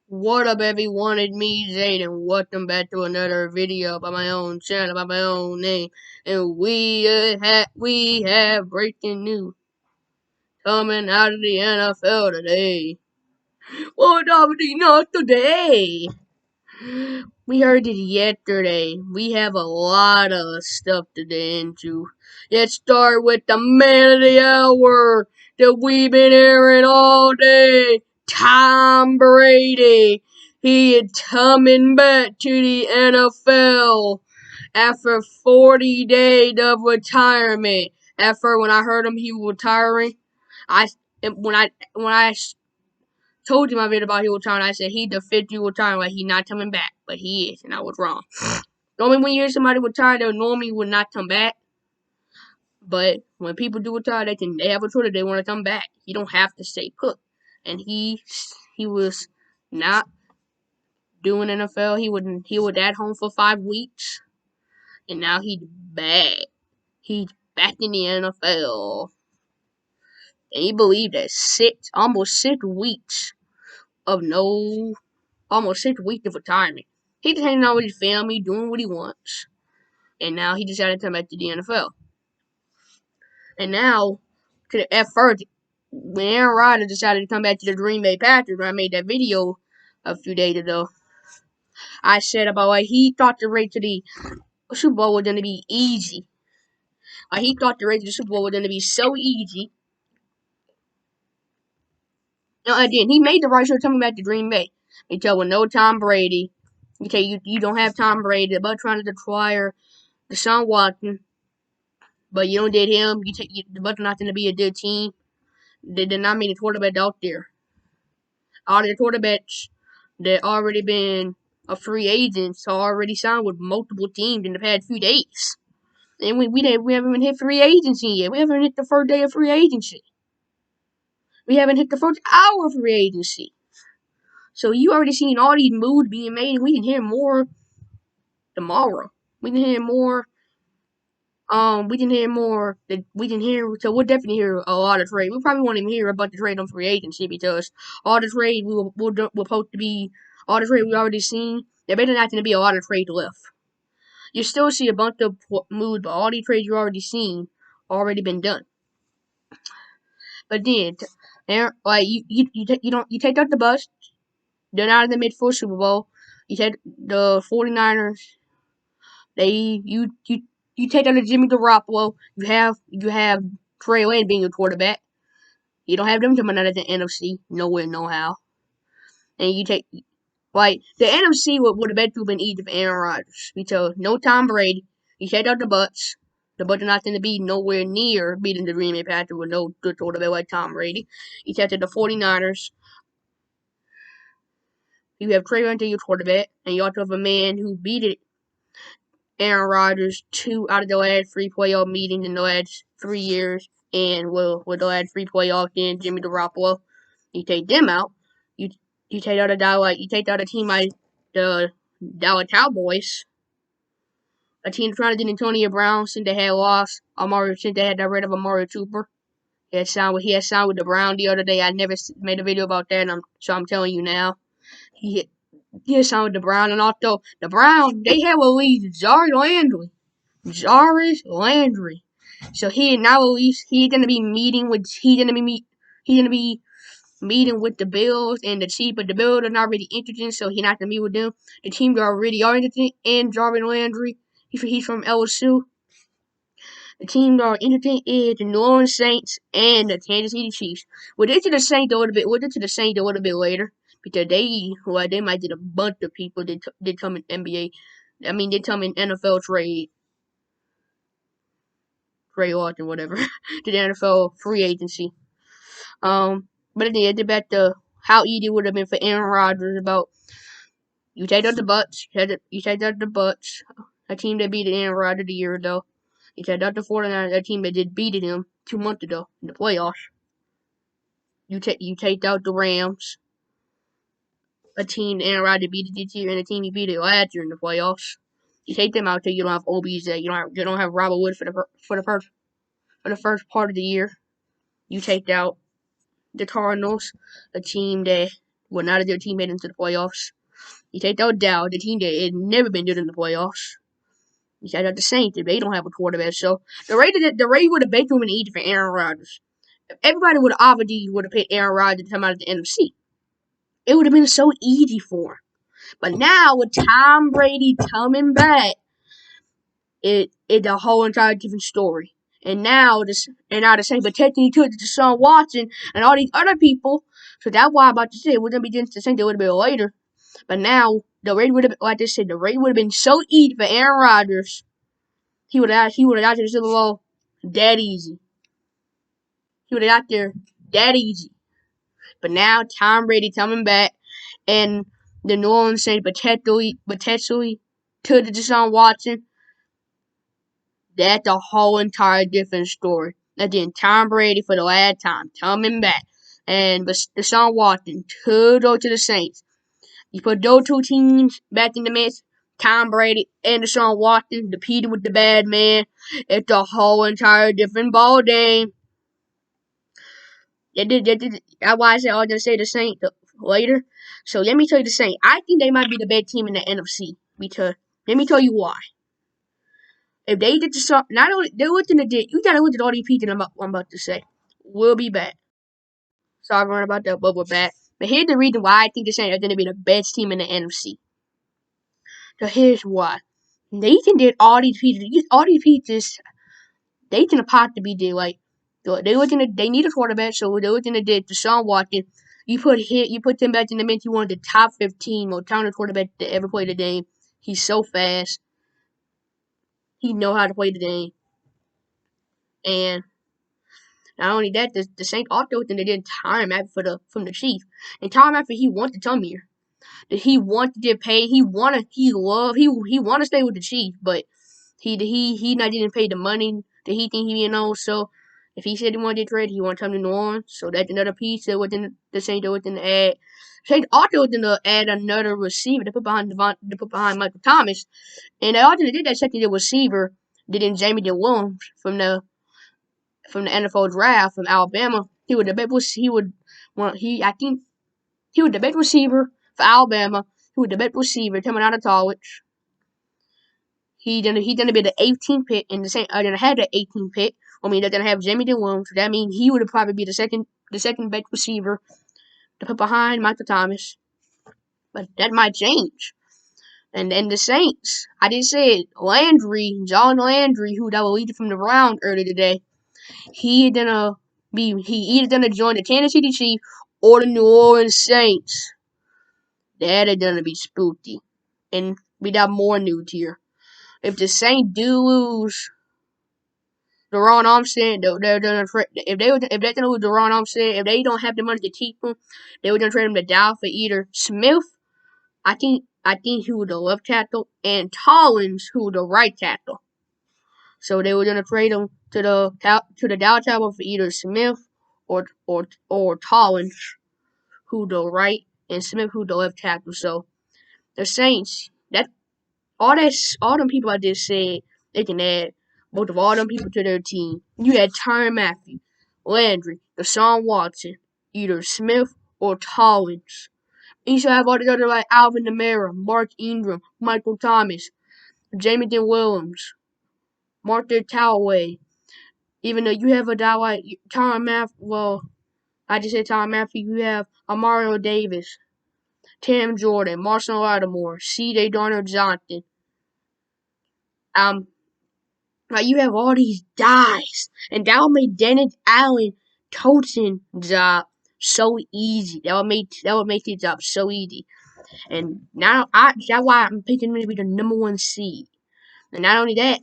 What up, everyone? It's me, Zayd, and welcome back to another video by my own channel, by my own name. And we have breaking news coming out of the NFL today. What up, not today? We heard it yesterday. We have a lot of stuff to get into. Let's start with the man of the hour that we've been hearing all day. Tom Brady. He is coming back to the NFL after 40 days of retirement. After when I heard him he was retiring, I when I told you my video about he retiring, I said he the 50 retiring, like he not coming back, but he is, and I was wrong. Normally when you hear somebody retire, they normally would not come back. But when people do retire, they have a choice. They want to come back. You don't have to stay put. And he was not doing NFL. He was at home for 5 weeks, and now he's back. He's back in the NFL. Can you believe that? Almost 6 weeks of no, almost 6 weeks of retirement. He just hanging out with his family, doing what he wants, and now he decided to come back to the NFL. And now, at first, when Aaron Rodgers decided to come back to the Green Bay Packers, when I made that video a few days ago, I said about like he thought the race to the Super Bowl was going to be easy. He thought the race to the Super Bowl was going to be so easy. No, again, he made the right choice coming back to Green Bay. Until with no Tom Brady, you don't have Tom Brady, but trying to acquire Deshaun Watson, but you don't did him. The Bucks not going to be a good team. They did not make the quarterback out there. All the quarterbacks that already been a free agents already signed with multiple teams in the past few days. And we haven't even hit free agency yet. We haven't hit the first day of free agency. We haven't hit the first hour of free agency. So you already seen all these moves being made, and we can hear more tomorrow. We can hear more. We can hear more. We can hear. So we'll definitely hear a lot of trade. We probably won't even hear about the trade on free agency because all the trade we're supposed to be, all the trade we already seen. There better not going to be a lot of trade left. You still see a bunch of moves, but all these trades you already seen already been done. But then, like you take out the bus. They're not in the mid for Super Bowl. You take the 49ers. You take out the Jimmy Garoppolo. You have Trey Lance being your quarterback. You don't have them coming out of the NFC. Nowhere, no how. And you take like the NFC would have bet to been easy for Aaron Rodgers because no Tom Brady. You take out the Bucks. The Bucks are not going to be nowhere near beating the Green Bay Packers with no good quarterback like Tom Brady. You take out the 49ers. You have Trey Lance as your quarterback, and you also have a man who beat it Aaron Rodgers 2 out of the last 3 playoff meetings in the last 3 years, and with the last 3 playoffs in Jimmy Garoppolo. You take them out. You take out a team like the Dallas Cowboys, a team trying to get Antonio Brown since they had lost since they had got rid of Amari Cooper. He had signed with the Brown the other day. I never made a video about that, so I'm telling you now. He had signed with the Brown, and also the Brown they have released Jarvis Landry. So he now released. He's gonna be meeting with the Bills and the Chiefs, but the Bills are not really interested, so he's not gonna meet with them. The team that already are interested in Jarvis Landry. He's from LSU. The team that are interested is the New Orleans Saints and the Kansas City Chiefs. We'll get to the Saints a little bit later because they might get a bunch of people that come in NBA. I mean, they come in NFL trade lots or whatever to the NFL free agency. But then it's back to how easy it would have been for Aaron Rodgers. About you take out the Bucks, a team that beat Aaron Rodgers a year ago. You take out the 49ers, a team that just beat him 2 months ago in the playoffs. You take out the Rams, a team that Aaron Rodgers beat this year, and a team he beat it last year in the playoffs. You take them out till you don't have OBJ, you don't have Robert Wood for the first part of the year. You take out the Cardinals, a team that would not have their team made into the playoffs. You take out Dow, the team that had never been good in the playoffs. You take out the Saints, if they don't have a quarterback. So the Raiders would have basically been easy for Aaron Rodgers. Everybody would have picked Aaron Rodgers to come out of the NFC. It would have been so easy for him. But now with Tom Brady coming back, it's a whole entire different story. And now the same protecting to Deshaun Watson and all these other people. So that's why I'm about to say it wouldn't be just the same. It would have been later. But now the Raiders would have, like I said, the Raiders would have been so easy for Aaron Rodgers. He would have got to the Super Bowl that easy. He would have got there that easy. But now Tom Brady coming back, and the New Orleans Saints potentially to the Deshaun Watson. That's a whole entire different story. And then Tom Brady for the last time coming back, and Deshaun Watson to go to the Saints. You put those two teams back in the mix. Tom Brady and Deshaun Watson competing with the bad man. It's a whole entire different ball game. That's why I said I was gonna say the Saints later. So let me tell you the Saints. I think they might be the best team in the NFC. Because let me tell you why. If they did the not only they looked in the did, you gotta look at all these people I'm about to say. We'll be back. Sorry about that, but we're back. But here's the reason why I think the Saints are gonna be the best team in the NFC. So here's why. They can did all these pieces. All these pieces, they can pot to be there. Like they need a quarterback, so they're looking at Deshaun Watson. You put them back in the mix. You want the top 15 most talented quarterback to ever play the game. He's so fast. He know how to play the game. And not only that, the Saints also think they did time after from the Chiefs. And time after he wanted to come here. That he wanted to get paid. He wanted to stay with the Chiefs, but he not getting paid the money that he think so if he said he wanted to trade, he wanted to come to New Orleans. So that's another piece that within the Saints within the add. Saints also within the add another receiver to put behind Michael Thomas. And they also did that second receiver did in Jamie Williams from the NFL draft from Alabama. He was the best I think he was the best receiver for Alabama. He was the best receiver coming out of college. He gonna be the 18th pick in the same. Gonna have the 18th pick. I mean, they're gonna have Jamie Williams. So that means he would probably be the second best receiver to put behind Michael Thomas. But that might change. And then the Saints, I just said John Landry, who that was leading from the round earlier today. He either gonna join the Kansas City Chiefs or the New Orleans Saints. That is gonna be spooky. And we got more news here. If the Saints do lose Deron Armstead, they're gonna if they're gonna lose Deron Armstead, if they don't have the money to keep him, they were gonna trade him to Dow for either Smith. I think who was the left tackle, and Collins, who was the right tackle. So they were gonna trade him to the Dow tackle for either Smith or Collins, who the right, and Smith, who the left tackle. So the Saints, all them people I just said, they can add both of all them people to their team. You had Tyrann Mathieu, Landry, Deshaun Watson, either Smith or Collins. You should have all the other like Alvin Kamara, Mark Ingram, Michael Thomas, Jamison Williams, Martha Tallaway. Even though you have a guy like Tyrann Mathieu, well, I just said Tyrann Mathieu, you have Amario Davis, Tim Jordan, Marshall Lattimore, C.J. Darnell Johnson. Like you have all these guys, and that would make Dennis Allen coaching job so easy. That would make his job so easy. And now that's why I'm picking them to be the number 1 seed. And not only that,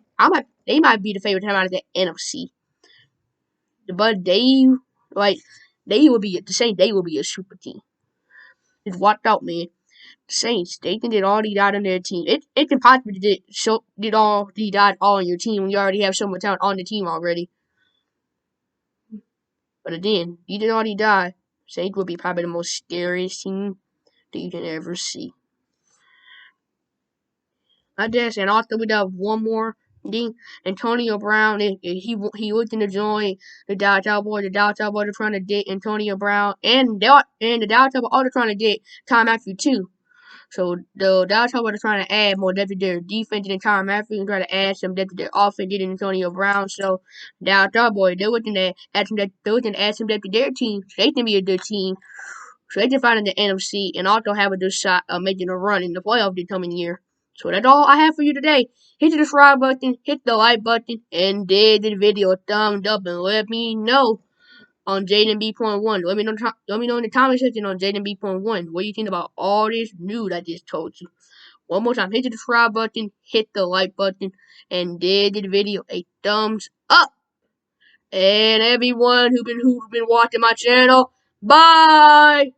they might be the favorite to come out of the NFC. But they will be the Saints. They will be a super team. Just watch out, man. The Saints, they can get all these guys on their team. It can possibly get all these guys all on your team when you already have so much talent on the team already. But again, you did all these guys. Saints will be probably the most scariest team that you can ever see. I guess, and also we have one more Then Antonio Brown, he looked in the joint. The Dallas Cowboys are trying to get Antonio Brown, and the Dallas Cowboys are trying to get Tom Matthews too. So the Dallas Cowboys are trying to add more depth to their defense than Tom Matthews and try to add some depth to their offense than Antonio Brown. So Dallas Cowboys, they're looking to add some depth to their team. So they can be a good team. So they can find in the NFC and also have a good shot of making a run in the playoff this coming year. So that's all I have for you today. Hit the subscribe button, hit the like button, and give the video a thumbs up and let me know on Jaden B.1. Let me know in the comment section on Jaden B.1 what you think about all this news I just told you. One more time, hit the subscribe button, hit the like button, and give the video a thumbs up. And everyone who's been watching my channel, bye!